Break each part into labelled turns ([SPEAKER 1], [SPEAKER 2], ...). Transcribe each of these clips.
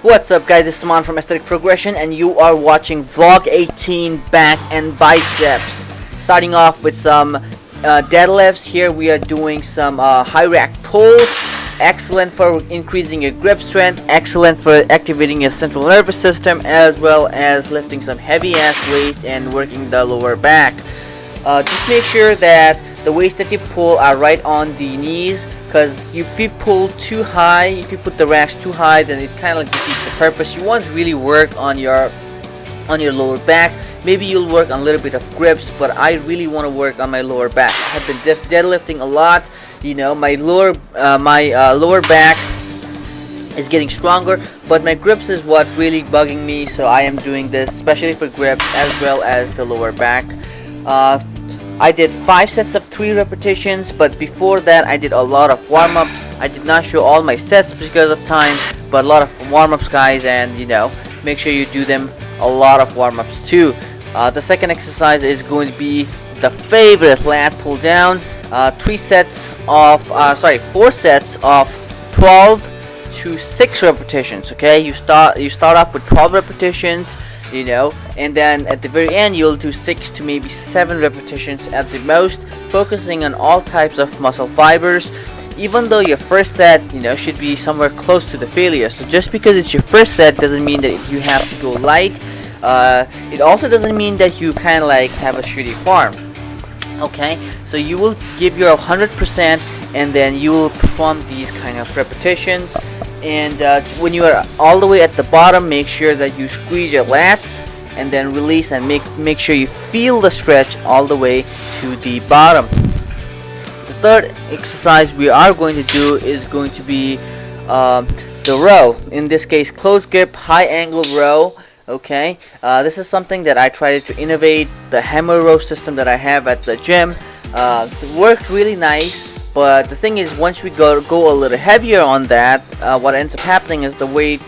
[SPEAKER 1] What's up guys, this is Saman from Aesthetic Progression and you are watching vlog 18 back and biceps. Starting off with some deadlifts. Here we are doing some high rack pulls. Excellent for increasing your grip strength, excellent for activating your central nervous system, as well as lifting some heavy ass weights and working the lower back. Just make sure that the weights that you pull are right on the knees, because if you pull too high, if you put the racks too high, then it kind of like defeats the purpose. You want to really work on your lower back. Maybe you'll work on a little bit of grips, but I really want to work on my lower back. I have been deadlifting a lot. You know, my lower back is getting stronger, but my grips is what really bugging me. So I am doing this especially for grips as well as the lower back. I did 5 sets of 3 repetitions, but before that I did a lot of warm-ups. I did not show all my sets because of time, but a lot of warm-ups guys, and you know, make sure you do them a lot of warm-ups too. The second exercise is going to be the favorite lat pull down. 4 sets of 12 to 6 repetitions. Okay, you start off with 12 repetitions, you know, and then at the very end you'll do 6 to maybe 7 repetitions at the most, focusing on all types of muscle fibers. Even though your first set, you know, should be somewhere close to the failure. So just because it's your first set doesn't mean that you have to go light. It also doesn't mean that you kind of like have a shitty form. Okay, so you will give your 100% and then you will perform these kind of repetitions. And when you are all the way at the bottom, make sure that you squeeze your lats and then release, and make sure you feel the stretch all the way to the bottom. The third exercise we are going to do is going to be the row. In this case, close grip, high angle row. Okay, this is something that I tried to innovate. The hammer row system that I have at the gym, it worked really nice. But the thing is, once we go a little heavier on that, what ends up happening is the weight,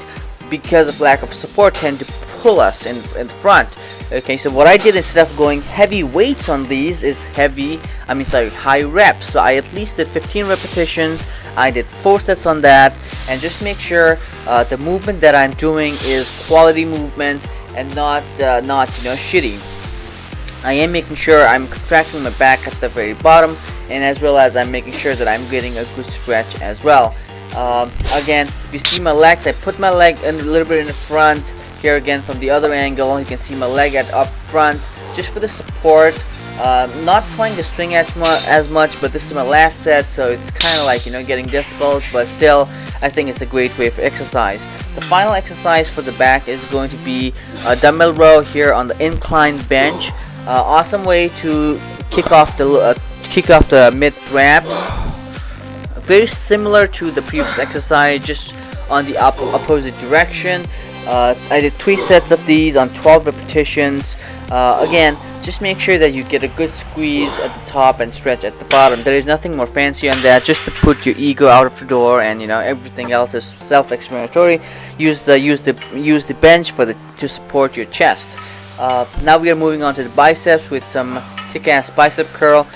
[SPEAKER 1] because of lack of support, tend to pull us in front. Okay, so what I did, instead of going heavy weights on these, is high reps. So I at least did 15 repetitions. I did 4 sets on that, and just make sure the movement that I'm doing is quality movement and not shitty. I am making sure I'm contracting my back at the very bottom, and as well as I'm making sure that I'm getting a good stretch as well. Again, if you see my legs, I put my leg a little bit in the front. Here again from the other angle, you can see my leg up front, just for the support. Not trying to swing as much, but this is my last set, so it's kind of like, you know, getting difficult, but still I think it's a great way for exercise. The final exercise for the back is going to be a dumbbell row here on the incline bench. Awesome way to kick off the mid traps. Very similar to the previous exercise, just on the opposite direction. I did 3 sets of these on 12 repetitions. Again, just make sure that you get a good squeeze at the top and stretch at the bottom. There is nothing more fancy on that, just to put your ego out of the door, and you know, everything else is self-explanatory. Use the bench to support your chest. Now we are moving on to the biceps with some kick-ass bicep curl.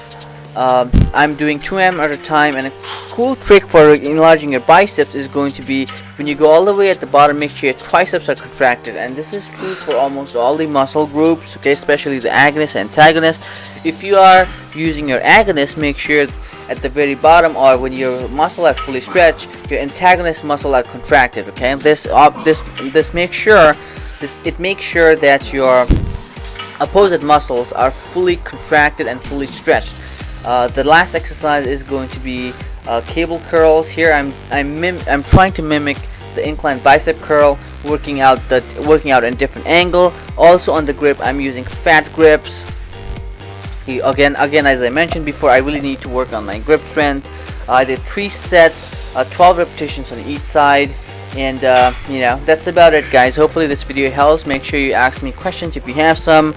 [SPEAKER 1] I'm doing 2M at a time, and a cool trick for enlarging your biceps is going to be, when you go all the way at the bottom, make sure your triceps are contracted, and this is true for almost all the muscle groups, okay, especially the agonist and antagonist. If you are using your agonist, make sure at the very bottom, or when your muscle are fully stretched, your antagonist muscle are contracted. Okay, it makes sure that your opposite muscles are fully contracted and fully stretched. The last exercise is going to be cable curls. Here I'm trying to mimic the incline bicep curl, working out in different angle. Also on the grip, I'm using fat grips. Again, as I mentioned before, I really need to work on my grip strength. I did 3 sets, 12 repetitions on each side, and you know, that's about it guys. Hopefully this video helps. Make sure you ask me questions if you have some.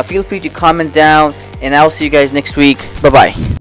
[SPEAKER 1] Feel free to comment down, and I'll see you guys next week. Bye bye.